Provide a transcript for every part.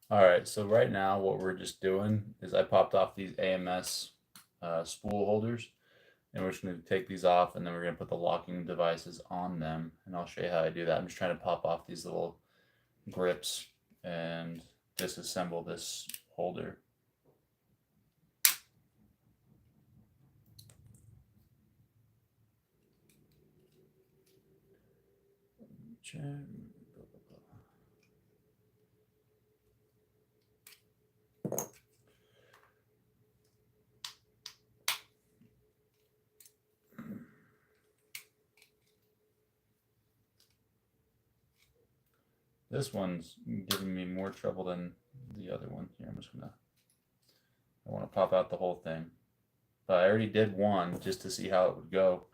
All right, so right now what we're just doing is I popped off these AMS spool holders, and we're just going to take these off, and then we're going to put the locking devices on them, and I'll show you how I do that. I'm just trying to pop off these little grips and disassemble this holder. This one's giving me more trouble than the other one. Here, I want to pop out the whole thing. But I already did one just to see how it would go.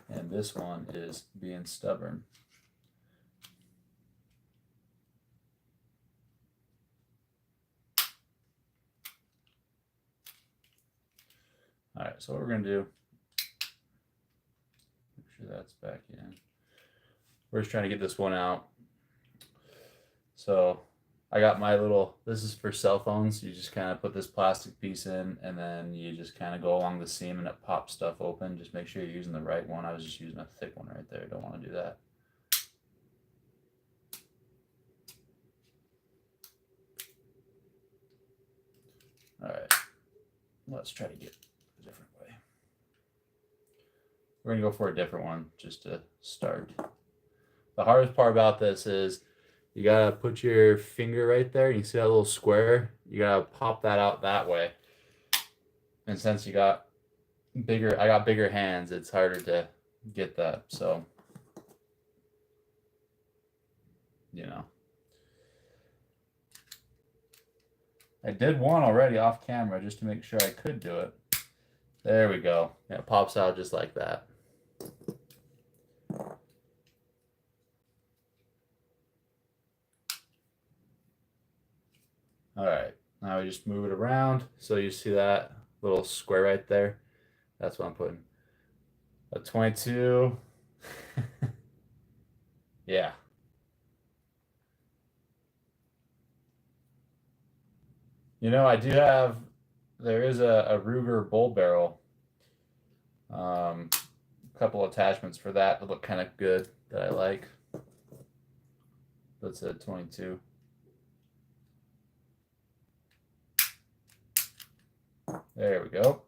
And this one is being stubborn. All right, so what we're gonna do, make sure that's back in. We're just trying to get this one out. So I got my little, this is for cell phones. You just kind of put this plastic piece in, and then you just kind of go along the seam and it pops stuff open. Just make sure you're using the right one. I was just using a thick one right there. Don't want to do that. All right, let's try to get a different way. We're gonna go for a different one just to start. The hardest part about this is you gotta put your finger right there. You see that little square? You gotta pop that out that way. And since you got bigger, I got bigger hands, it's harder to get that. So, you know. I did one already off camera just to make sure I could do it. There we go. Yeah, it pops out just like that. All right, now we just move it around. So you see that little square right there? That's what I'm putting. A 22. Yeah. You know, I do have, there is a Ruger bull barrel. A couple attachments for that that look kind of good that I like. That's a 22. There we go.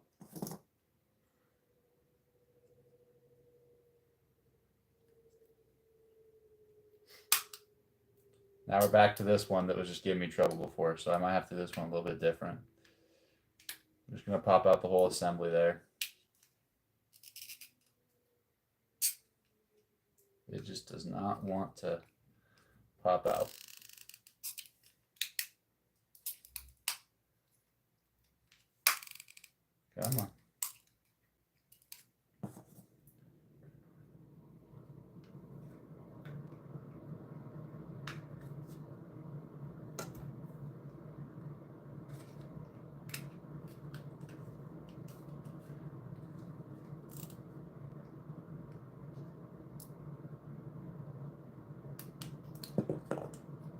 Now we're back to this one that was just giving me trouble before, so I might have to do this one a little bit different. I'm just going to pop out the whole assembly there. It just does not want to pop out. Come on.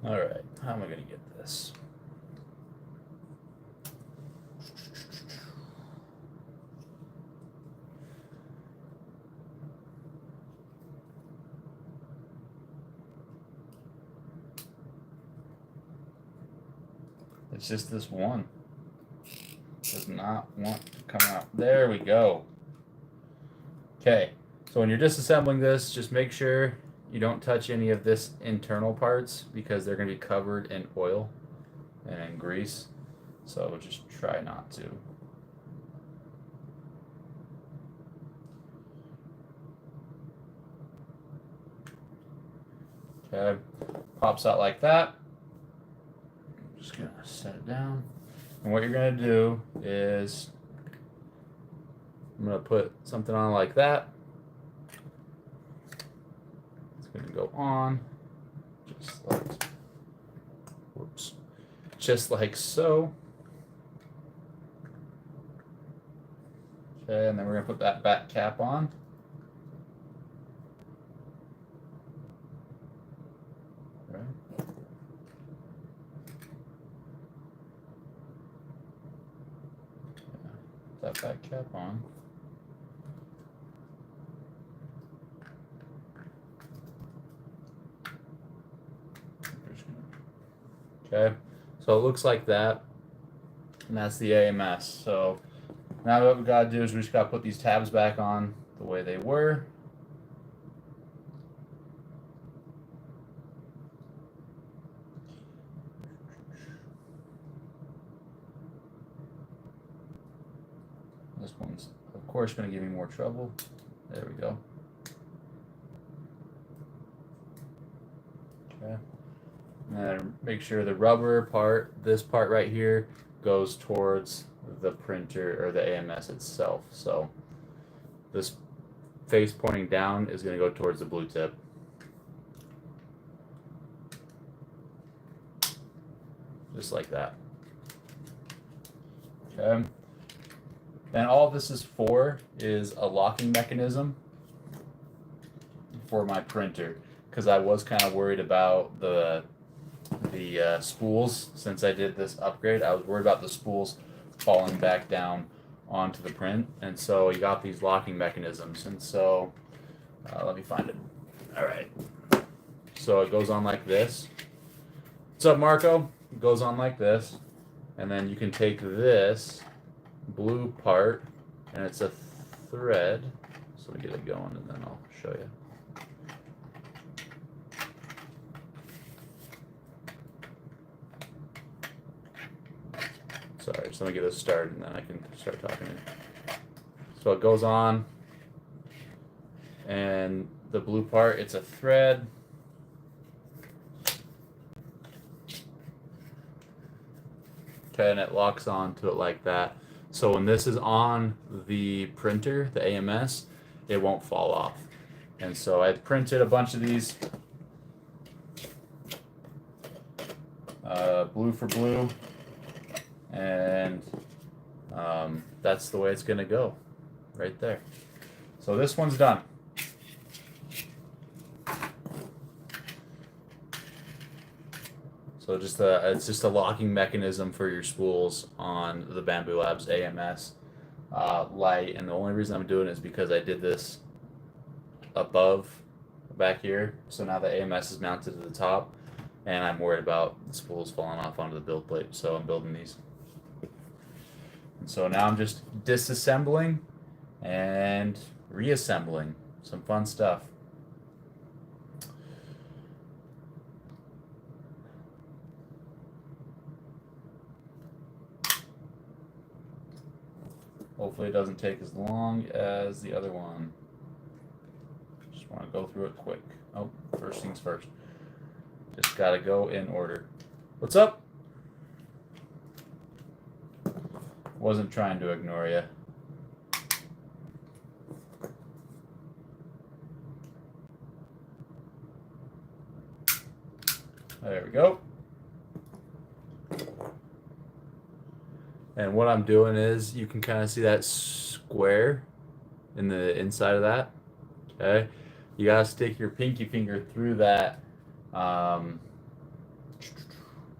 All right, how am I going to get this? It's just this one. Does not want to come out. There we go. Okay, so when you're disassembling this, just make sure you don't touch any of this internal parts because they're going to be covered in oil and in grease. So just try not to. Okay, pops out like that. I'm just gonna set it down. And what you're gonna do is I'm gonna put something on like that. It's gonna go on just like, whoops, just like so. Okay, and then we're gonna put that back cap on. Okay. that back cap on. Okay, so it looks like that, and that's the AMS. So now what we gotta do is we just gotta put these tabs back on the way they were. This one's, of course, going to give me more trouble. There we go. Okay. And make sure the rubber part, this part right here, goes towards the printer or the AMS itself. So this face pointing down is going to go towards the blue tip. Just like that. Okay. And all this is for is a locking mechanism for my printer, because I was kind of worried about the spools. Since I did this upgrade, I was worried about the spools falling back down onto the print, and so you got these locking mechanisms. And so let me find it. All right, so it goes on like this. What's up, Marco? It goes on like this, and then you can take this blue part, and it's a thread. So let me get it going, and then I'll show you. Sorry, just let me get this started, and then I can start talking. So it goes on, and the blue part, it's a thread. Okay, and it locks onto it like that. So when this is on the printer, the AMS, it won't fall off. And so I printed a bunch of these, blue for blue, and that's the way it's gonna go, right there. So this one's done. So it's just a locking mechanism for your spools on the Bambu Labs AMS Lite, and the only reason I'm doing it is because I did this above back here. So now the AMS is mounted to the top, and I'm worried about the spools falling off onto the build plate. So I'm building these. And so now I'm just disassembling and reassembling. Some fun stuff. Hopefully it doesn't take as long as the other one. Just want to go through it quick. Oh, first things first. Just gotta go in order. What's up? Wasn't trying to ignore you. There we go. And what I'm doing is, you can kind of see that square in the inside of that. Okay, you gotta stick your pinky finger through that, and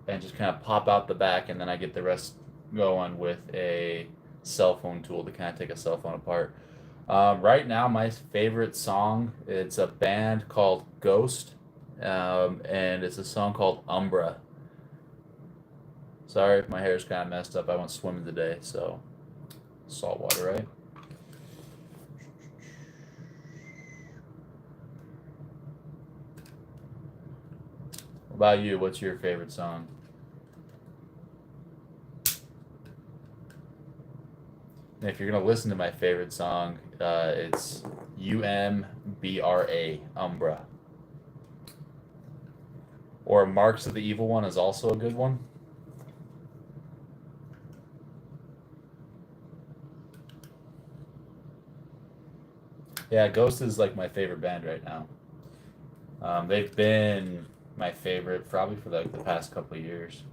just kind of pop out the back, and then I get the rest going with a cell phone tool to kind of take a cell phone apart. Right now, my favorite song, it's a band called Ghost, and it's a song called Umbra. Sorry if my hair's kind of messed up. I went swimming today, so salt water, right? What about you? What's your favorite song? And if you're gonna listen to my favorite song, it's UMBRA, Umbra. Or Marks of the Evil One is also a good one. Yeah, Ghost is like my favorite band right now. They've been my favorite probably for like the past couple of years.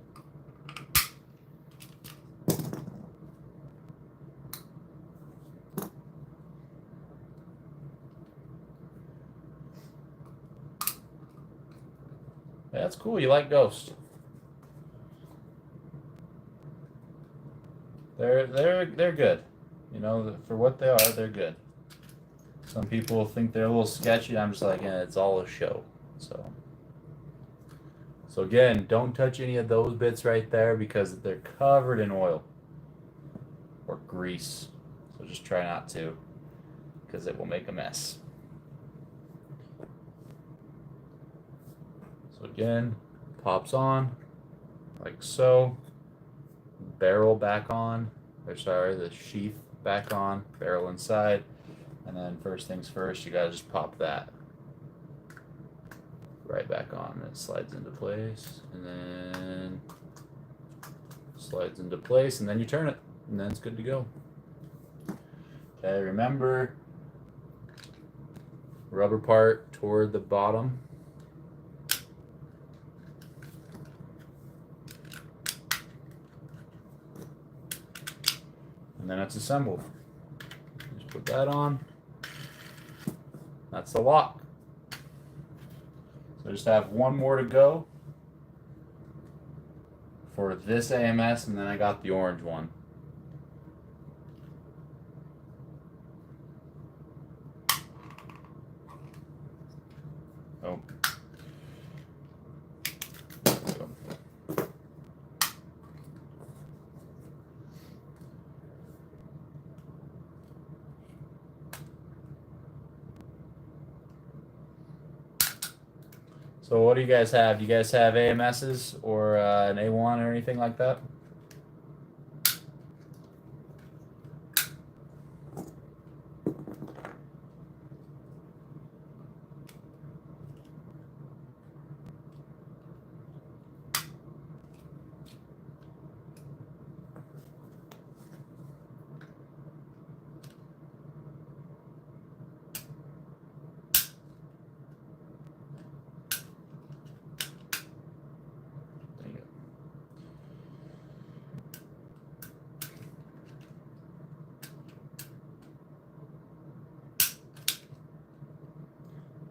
Yeah, that's cool. You like Ghost? They're good. You know, for what they are, they're good. Some people think they're a little sketchy. I'm just like, it's all a show. So again, don't touch any of those bits right there because they're covered in oil or grease. So just try not to, because it will make a mess. So again, pops on like so. Barrel back on, or sorry, the sheath back on, barrel inside, and then first things first, you gotta just pop that right back on. It slides into place, and then slides into place, and then you turn it, and then it's good to go. Okay, remember, rubber part toward the bottom. And then it's assembled. Just put that on. That's the lock. So just have one more to go for this AMS, and then I got the orange one. Oh. So what do you guys have? Do you guys have AMSs or an A1 or anything like that?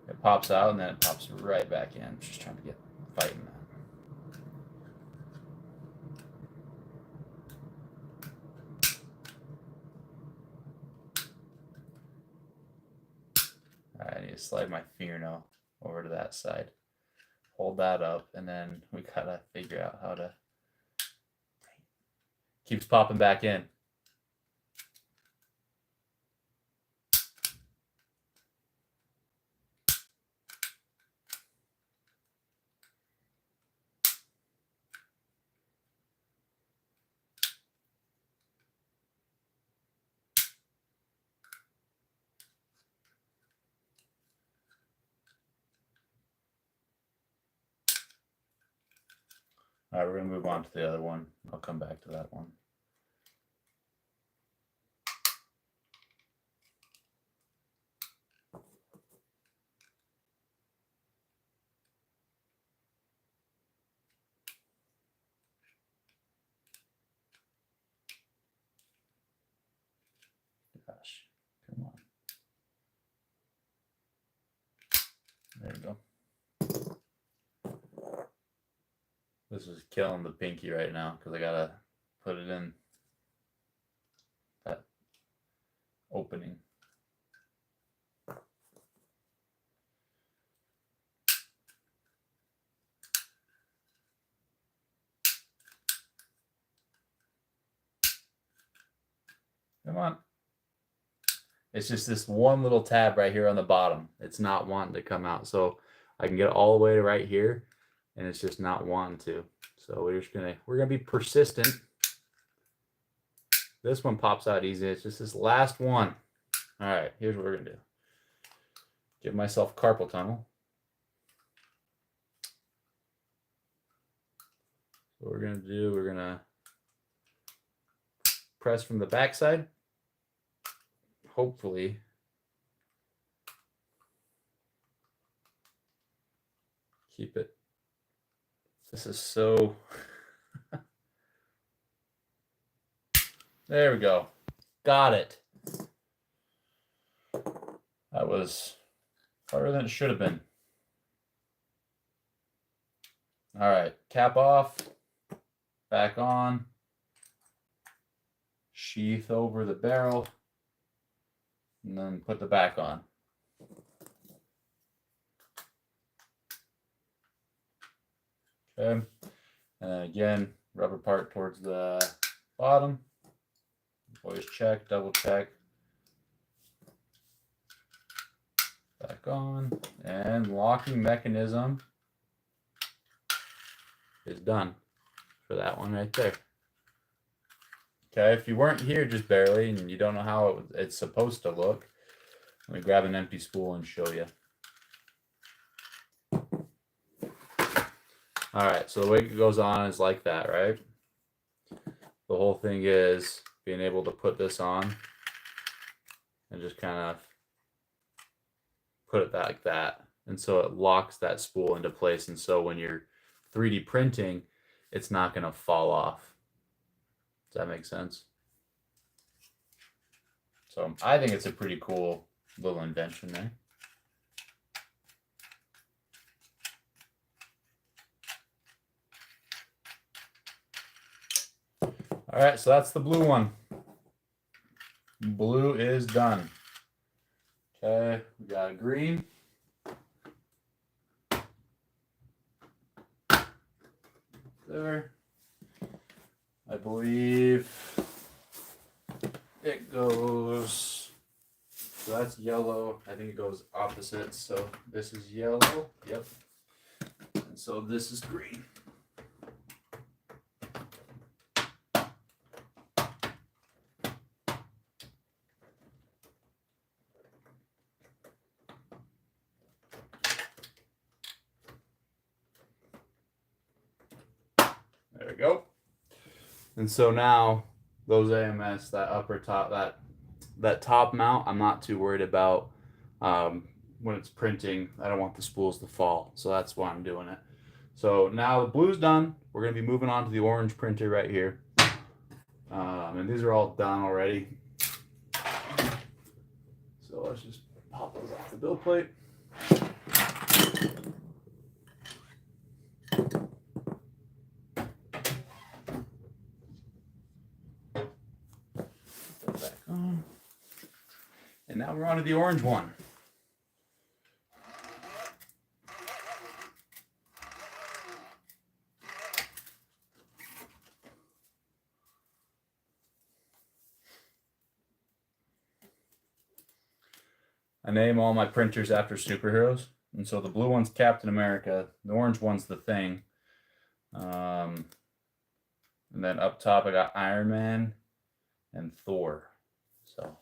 It pops out and then it pops right back in. Just trying to get fighting that. Alright, I need to slide my fingernail over to that side. Hold that up, and then we gotta figure out how to. Keeps popping back in. All right, we're going to move on to the other one. I'll come back to that one. Gosh, come on. There we go. This is killing the pinky right now because I got to put it in that opening. Come on. It's just this one little tab right here on the bottom. It's not wanting to come out. So I can get it all the way to right here, and it's just not wanting to. So we're gonna be persistent. This one pops out easy. It's just this last one. All right, here's what we're gonna do. Give myself carpal tunnel. So what we're gonna do, we're gonna press from the back side. Hopefully keep it. This is so. There we go. Got it. That was harder than it should have been. All right, cap off, back on, sheath over the barrel, and then put the back on. Okay, and again, rubber part towards the bottom. Always check, double check. Back on, and locking mechanism is done for that one right there. Okay, if you weren't here just barely and you don't know how it's supposed to look, let me grab an empty spool and show you. All right, so the way it goes on is like that, right? The whole thing is being able to put this on and just kind of put it like that. And so it locks that spool into place. And so when you're 3D printing, it's not going to fall off. Does that make sense? So I think it's a pretty cool little invention there. All right, so that's the blue one. Blue is done. Okay, we got a green. There. I believe it goes, so that's yellow. I think it goes opposite. So this is yellow. Yep. And so this is green. There we go. And so now those AMS, that upper top, that top mount, I'm not too worried about when it's printing. I don't want the spools to fall, so that's why I'm doing it. So now the blue's done. We're gonna be moving on to the orange printer right here. And these are all done already. So let's just pop those off the build plate. Back on. And now we're on to the orange one. I name all my printers after superheroes. And so the blue one's Captain America. The orange one's the Thing. And then up top I got Iron Man and Thor. So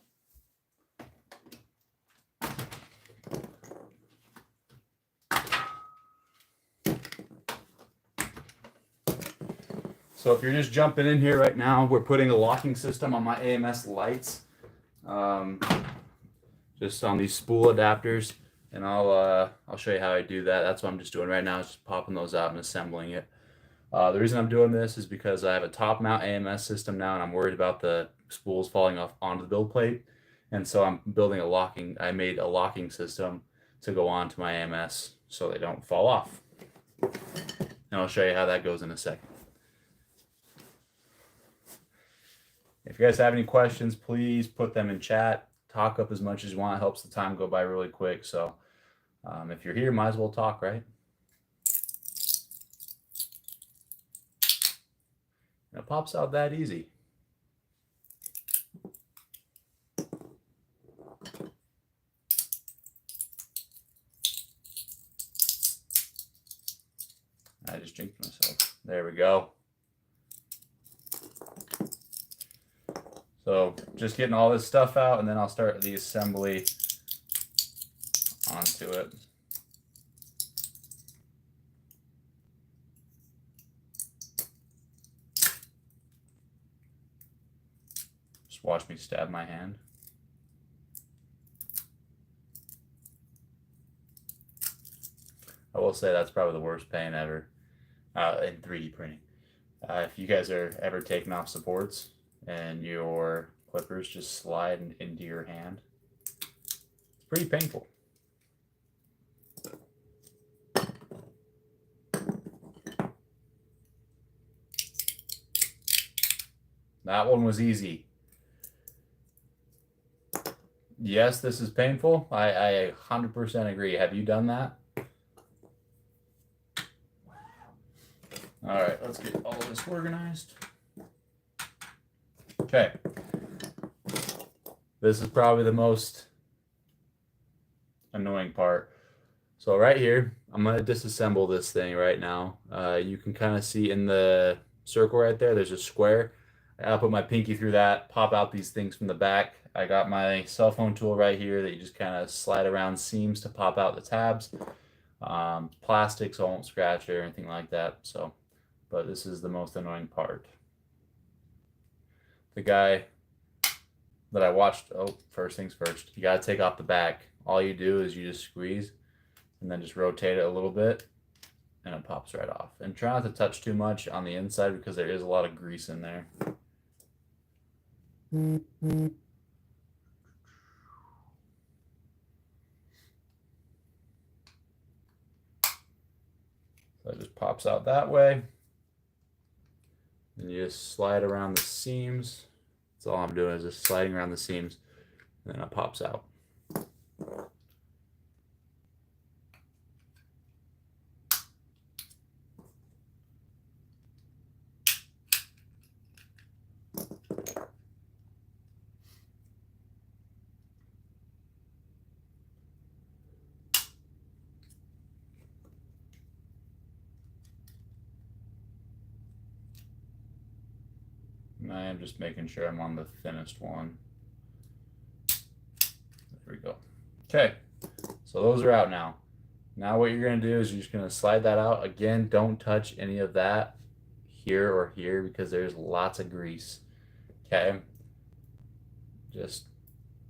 if you're just jumping in here right now, we're putting a locking system on my AMS lights. Just on these spool adapters, and I'll show you how I do that. That's what I'm just doing right now, is just popping those out and assembling it. The reason I'm doing this is because I have a top mount AMS system now, and I'm worried about the spools falling off onto the build plate. And so I'm building I made a locking system to go onto my AMS so they don't fall off. And I'll show you how that goes in a second. If you guys have any questions, please put them in chat. Talk up as much as you want. It helps the time go by really quick. So if you're here, might as well talk, right? And it pops out that easy. I just jinxed myself. There we go. So just getting all this stuff out, and then I'll start the assembly onto it. Just watch me stab my hand. I will say that's probably the worst pain ever in 3D printing. If you guys are ever taking off supports and your clippers just slide into your hand, it's pretty painful. That one was easy. Yes, this is painful. I 100% agree. Have you done that? All right, let's get all this organized. Okay. This is probably the most annoying part. So right here, I'm going to disassemble this thing right now. You can kind of see in the circle right there, there's a square. I'll put my pinky through that, pop out these things from the back. I got my cell phone tool right here that you just kind of slide around seams to pop out the tabs. Plastic, so I won't scratch or anything like that. So, but this is the most annoying part. The guy that I watched, oh, first things first, you got to take off the back. All you do is you just squeeze and then just rotate it a little bit and it pops right off. And try not to touch too much on the inside because there is a lot of grease in there. So it just pops out that way. And you just slide around the seams. That's all I'm doing is just sliding around the seams and then it pops out. And I am just making sure I'm on the thinnest one. There we go. Okay, so those are out now. Now what you're going to do is you're just going to slide that out. Again, don't touch any of that here or here because there's lots of grease. Okay, just,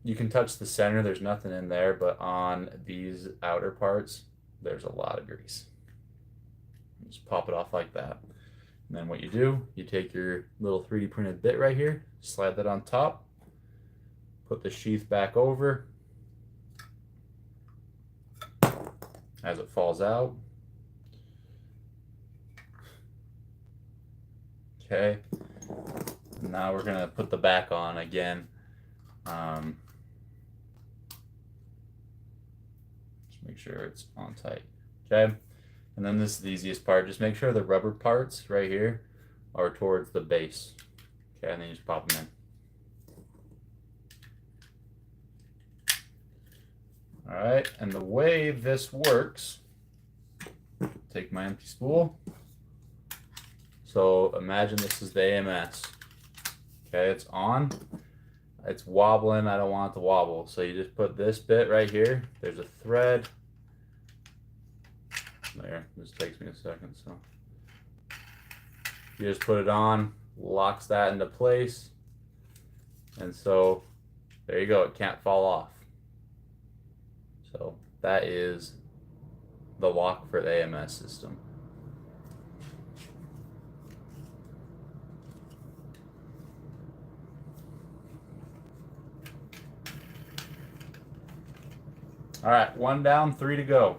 you can touch the center, there's nothing in there, but on these outer parts, there's a lot of grease. Just pop it off like that. And then what you do, you take your little 3D printed bit right here, slide that on top, put the sheath back over as it falls out. Okay, now we're gonna put the back on again. Just make sure it's on tight. Okay. And then this is the easiest part. Just make sure the rubber parts right here are towards the base. Okay, and then you just pop them in. All right, and the way this works, take my empty spool. So imagine this is the AMS. Okay, it's on. It's wobbling. I don't want it to wobble. So you just put this bit right here. There's a thread. There, this takes me a second, so you just put it on, locks that into place, and so there you go, it can't fall off. So that is the lock for the AMS system. All right, 1 down, 3 to go.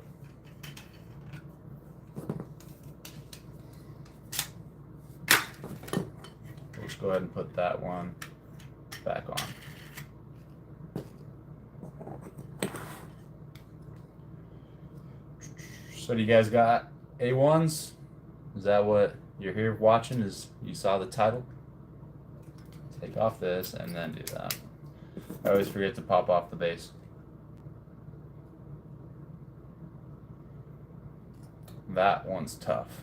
Go ahead and put that one back on. So do you guys got A1s? Is that what you're here watching? Is you saw the title? Take off this and then do that. I always forget to pop off the base. That one's tough.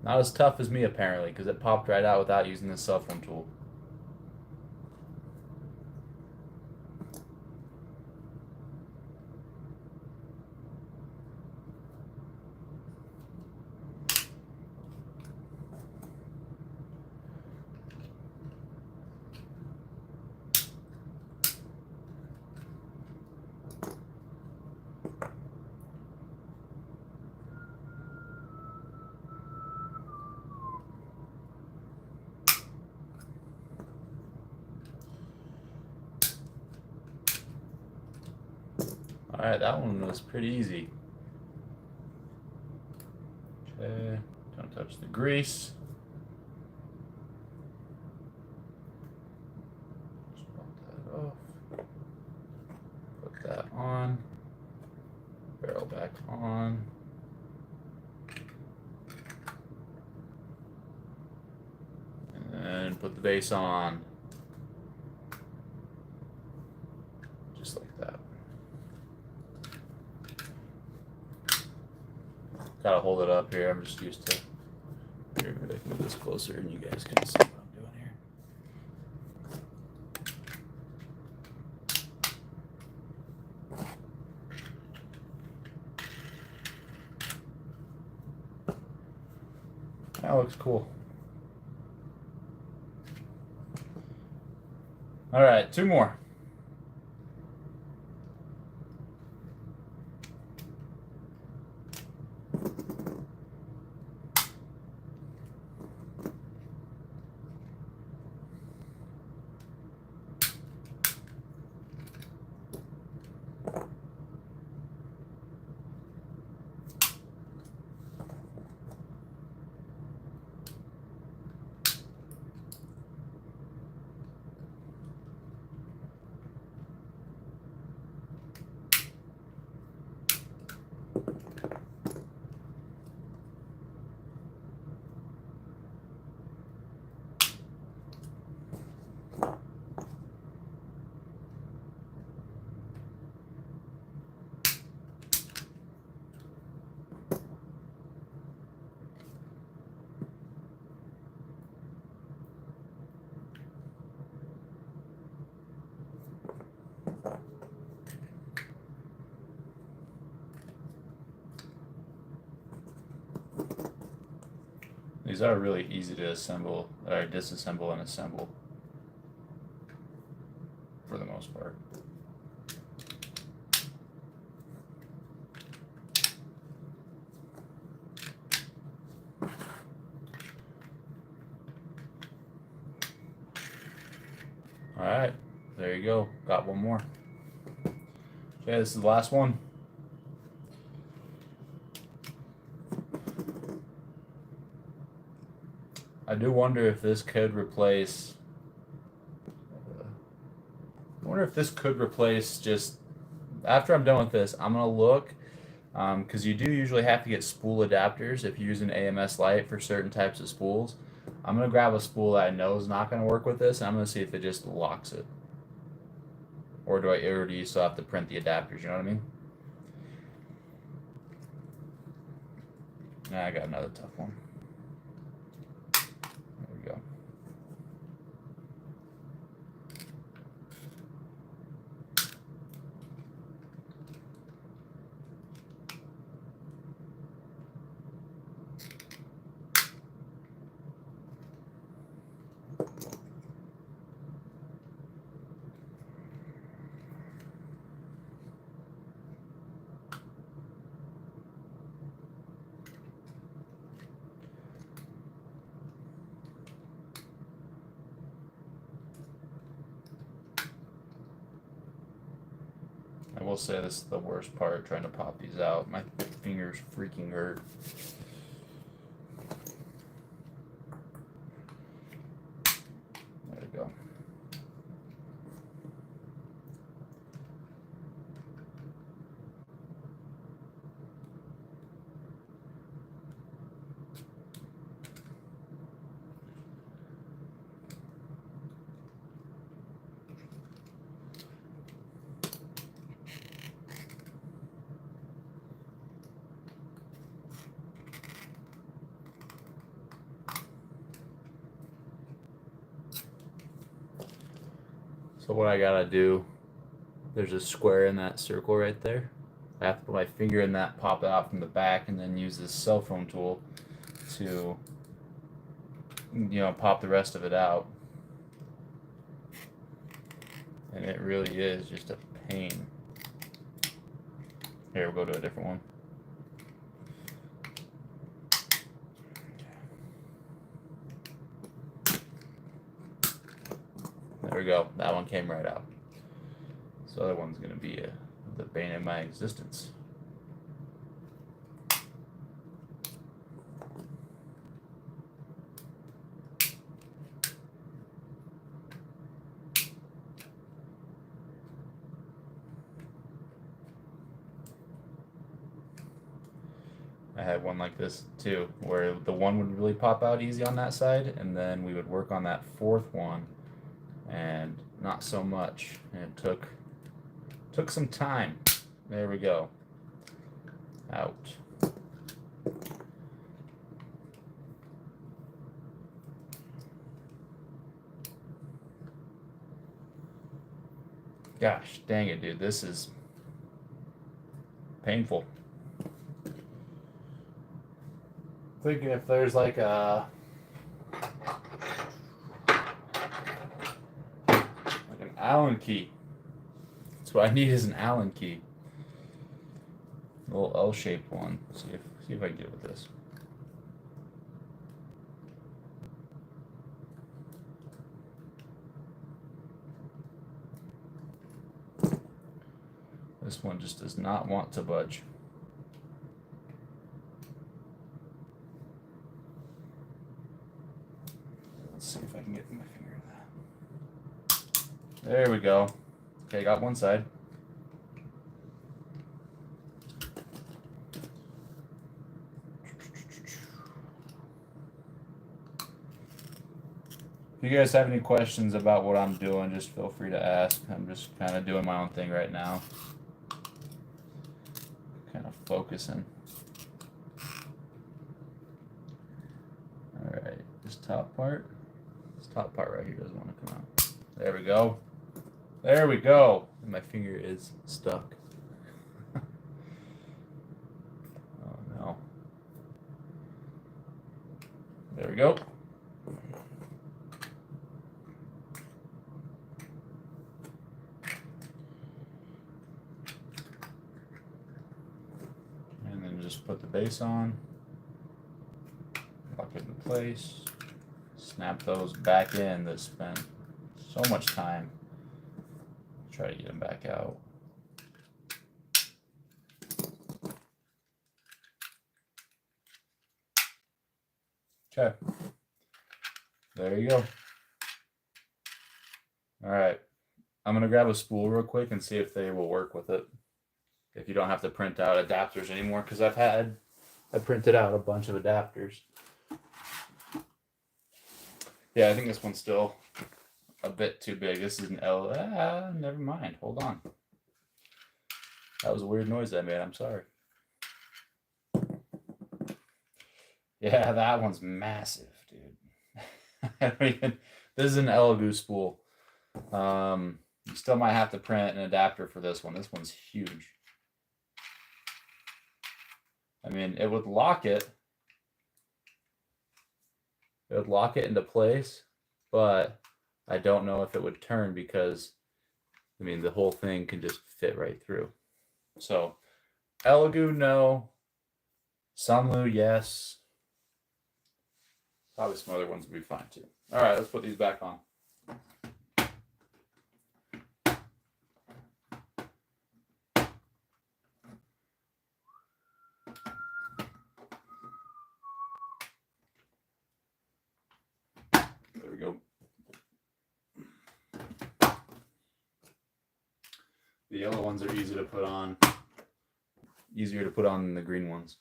Not as tough as me apparently, because it popped right out without using the cell phone tool. Alright, that one was pretty easy. Okay, don't touch the grease. that on. Barrel back on. And put the base on. Just like that. Gotta hold it up here. I'm just used to. Here, maybe I can move this closer and you guys can see what I'm doing here. That looks cool. All right, 2 more. These are really easy to assemble or disassemble and assemble for the most part. All right, there you go. Got one more. Okay, this is the last one. I do wonder if this could replace. I wonder if this could replace just. After I'm done with this, I'm gonna look, because you do usually have to get spool adapters if you use an AMS Lite for certain types of spools. I'm gonna grab a spool that I know is not gonna work with this, and I'm gonna see if it just locks it. Or do you still have to print the adapters? You know what I mean? Nah, I got another tough one. There we go. I will say this is the worst part, trying to pop these out. My fingers freaking hurt. There we go. So what I gotta do, there's a square in that circle right there. I have to put my finger in that, pop it out from the back, and then use this cell phone tool to, pop the rest of it out. And it really is just a pain. Here, we'll go to a different one. There we go. That one came right out. This other one's going to be the bane of my existence. I had one like this too, where the one would really pop out easy on that side, and then we would work on that fourth one, and not so much. And it took some time. There we go. Out. Gosh, dang it, dude. This is painful. Thinking if there's like an Allen key. That's what I need is an Allen key. A little L-shaped one. See if I can get with this. This one just does not want to budge. Let's see if I can get my finger in that. There we go. Okay, got one side. If you guys have any questions about what I'm doing, just feel free to ask. I'm just kind of doing my own thing right now. Kind of focusing. Alright, this top part right here doesn't want to come out. There we go. There we go. And my finger is stuck. Oh no. There we go. And then just put the base on. Lock it in place. Snap those back in that spent so much time. Try to get them back out. Okay. There you go. All right. I'm going to grab a spool real quick and see if they will work with it. If you don't have to print out adapters anymore, because I printed out a bunch of adapters. Yeah, I think this one's still a bit too big. This is an L. Never mind. Hold on. That was a weird noise I made. I'm sorry. Yeah, that one's massive, dude. This is an Elegoo spool. You still might have to print an adapter for this one. This one's huge. I mean, it would lock it. It would lock it into place, but I don't know if it would turn because, I mean, the whole thing can just fit right through. So, Elegoo, no. Sunlu, yes. Probably some other ones would be fine too. All right, let's put these back on. There we go. The yellow ones are easier to put on than the green ones.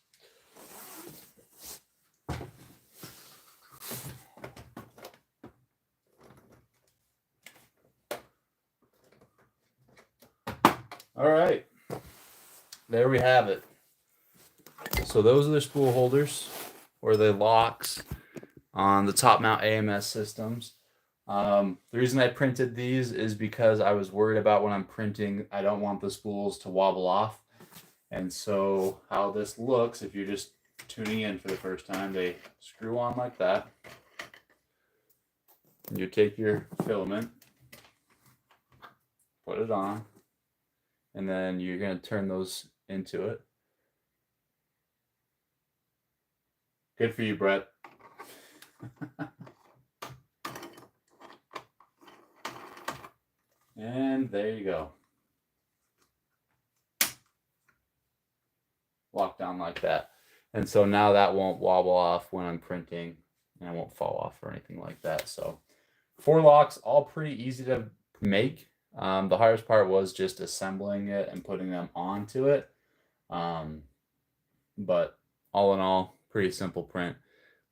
All right, there we have it. So those are the spool holders, or the locks on the top mount AMS systems. The reason I printed these is because I was worried about when I'm printing, I don't want the spools to wobble off. And so how this looks, if you're just tuning in for the first time, they screw on like that. And you take your filament, put it on, and then you're going to turn those into it. Good for you, Brett. And there you go. Lock down like that. And so now that won't wobble off when I'm printing, and it won't fall off or anything like that. So 4 locks, all pretty easy to make. The hardest part was just assembling it and putting them onto it. But all in all, pretty simple print.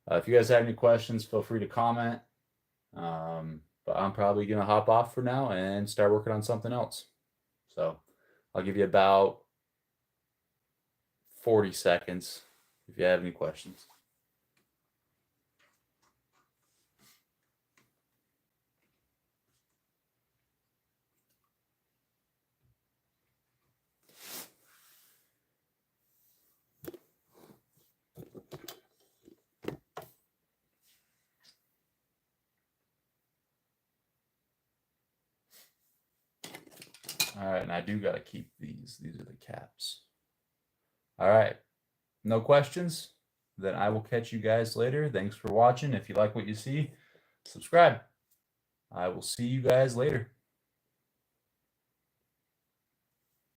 If you guys have any questions, feel free to comment. But I'm probably going to hop off for now and start working on something else. So I'll give you about 40 seconds if you have any questions. All right, and I do got to keep these. These are the caps. All right, no questions? Then I will catch you guys later. Thanks for watching. If you like what you see, subscribe. I will see you guys later.